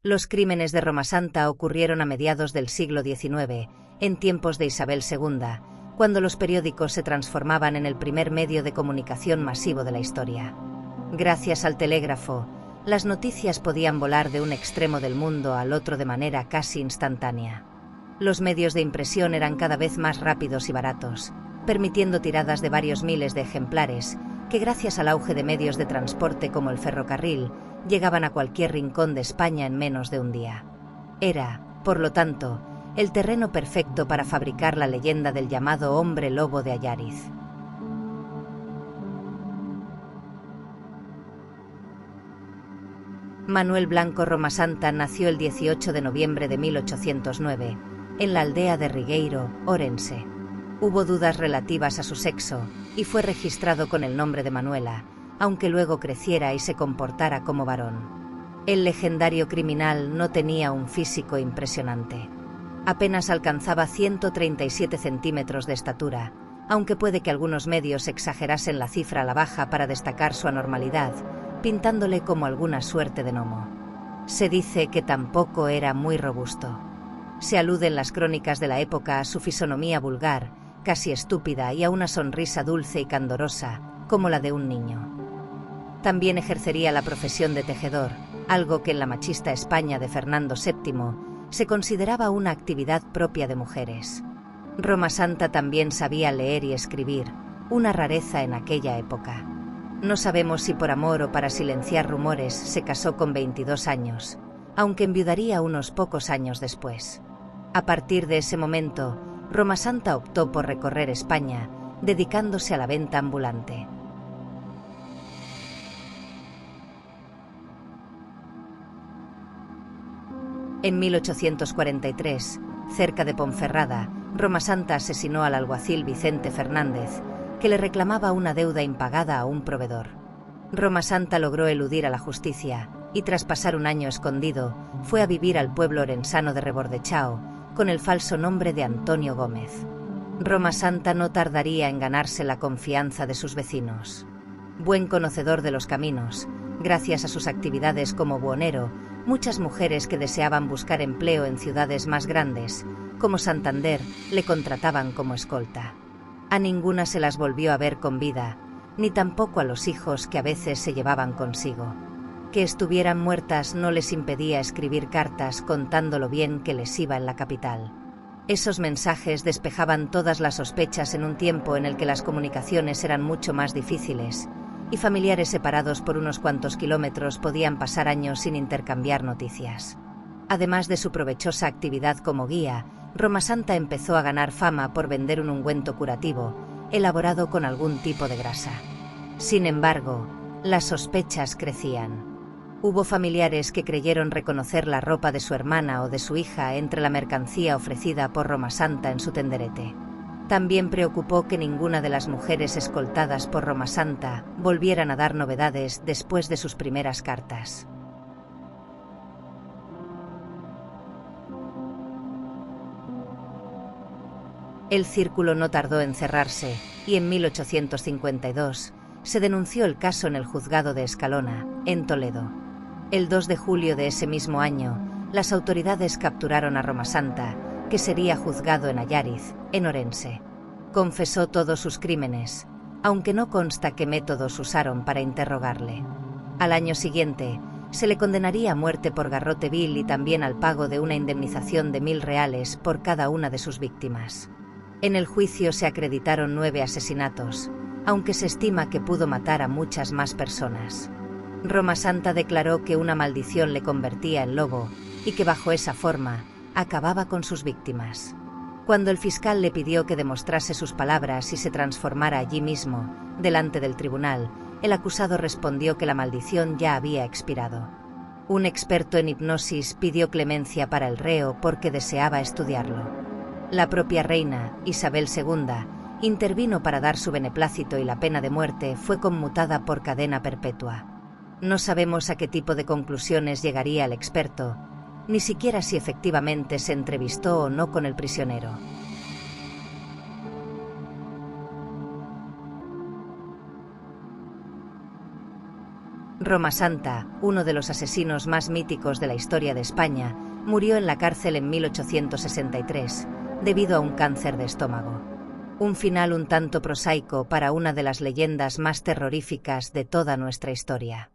Los crímenes de Roma Santa ocurrieron a mediados del siglo XIX, en tiempos de Isabel II, cuando los periódicos se transformaban en el primer medio de comunicación masivo de la historia. Gracias al telégrafo, las noticias podían volar de un extremo del mundo al otro de manera casi instantánea. Los medios de impresión eran cada vez más rápidos y baratos, permitiendo tiradas de varios miles de ejemplares, que gracias al auge de medios de transporte como el ferrocarril, llegaban a cualquier rincón de España en menos de un día. Era, por lo tanto, el terreno perfecto para fabricar la leyenda del llamado hombre lobo de Allariz. Manuel Blanco Roma Santa nació el 18 de noviembre de 1809, en la aldea de Rigueiro, Orense. Hubo dudas relativas a su sexo, y fue registrado con el nombre de Manuela, aunque luego creciera y se comportara como varón. El legendario criminal no tenía un físico impresionante. Apenas alcanzaba 137 centímetros de estatura, aunque puede que algunos medios exagerasen la cifra a la baja para destacar su anormalidad, pintándole como alguna suerte de gnomo. Se dice que tampoco era muy robusto. Se alude en las crónicas de la época a su fisonomía vulgar, casi estúpida, y a una sonrisa dulce y candorosa, como la de un niño. También ejercería la profesión de tejedor, algo que en la machista España de Fernando VII se consideraba una actividad propia de mujeres. Roma Santa también sabía leer y escribir, una rareza en aquella época. No sabemos si por amor o para silenciar rumores se casó con 22 años, aunque enviudaría unos pocos años después. A partir de ese momento, Roma Santa optó por recorrer España, dedicándose a la venta ambulante. En 1843, cerca de Ponferrada, Roma Santa asesinó al alguacil Vicente Fernández, que le reclamaba una deuda impagada a un proveedor. Roma Santa logró eludir a la justicia, y tras pasar un año escondido, fue a vivir al pueblo orensano de Rebordechao, con el falso nombre de Antonio Gómez. Roma Santa no tardaría en ganarse la confianza de sus vecinos. Buen conocedor de los caminos, gracias a sus actividades como buhonero, muchas mujeres que deseaban buscar empleo en ciudades más grandes, como Santander, le contrataban como escolta. A ninguna se las volvió a ver con vida, ni tampoco a los hijos que a veces se llevaban consigo. Que estuvieran muertas no les impedía escribir cartas contando lo bien que les iba en la capital. Esos mensajes despejaban todas las sospechas en un tiempo en el que las comunicaciones eran mucho más difíciles, y familiares separados por unos cuantos kilómetros podían pasar años sin intercambiar noticias. Además de su provechosa actividad como guía, Roma Santa empezó a ganar fama por vender un ungüento curativo, elaborado con algún tipo de grasa. Sin embargo, las sospechas crecían. Hubo familiares que creyeron reconocer la ropa de su hermana o de su hija entre la mercancía ofrecida por Roma Santa en su tenderete. También preocupó que ninguna de las mujeres escoltadas por Roma Santa volvieran a dar novedades después de sus primeras cartas. El círculo no tardó en cerrarse, y en 1852 se denunció el caso en el juzgado de Escalona, en Toledo. El 2 de julio de ese mismo año, las autoridades capturaron a Roma Santa, que sería juzgado en Allariz, en Orense. Confesó todos sus crímenes, aunque no consta qué métodos usaron para interrogarle. Al año siguiente, se le condenaría a muerte por garrote vil y también al pago de una indemnización de 1.000 reales por cada una de sus víctimas. En el juicio se acreditaron 9 asesinatos, aunque se estima que pudo matar a muchas más personas. Roma Santa declaró que una maldición le convertía en lobo y que bajo esa forma acababa con sus víctimas. Cuando el fiscal le pidió que demostrase sus palabras y se transformara allí mismo, delante del tribunal, el acusado respondió que la maldición ya había expirado. Un experto en hipnosis pidió clemencia para el reo porque deseaba estudiarlo. La propia reina, Isabel II, intervino para dar su beneplácito y la pena de muerte fue conmutada por cadena perpetua. No sabemos a qué tipo de conclusiones llegaría el experto, ni siquiera si efectivamente se entrevistó o no con el prisionero. Roma Santa, uno de los asesinos más míticos de la historia de España, murió en la cárcel en 1863, debido a un cáncer de estómago. Un final un tanto prosaico para una de las leyendas más terroríficas de toda nuestra historia.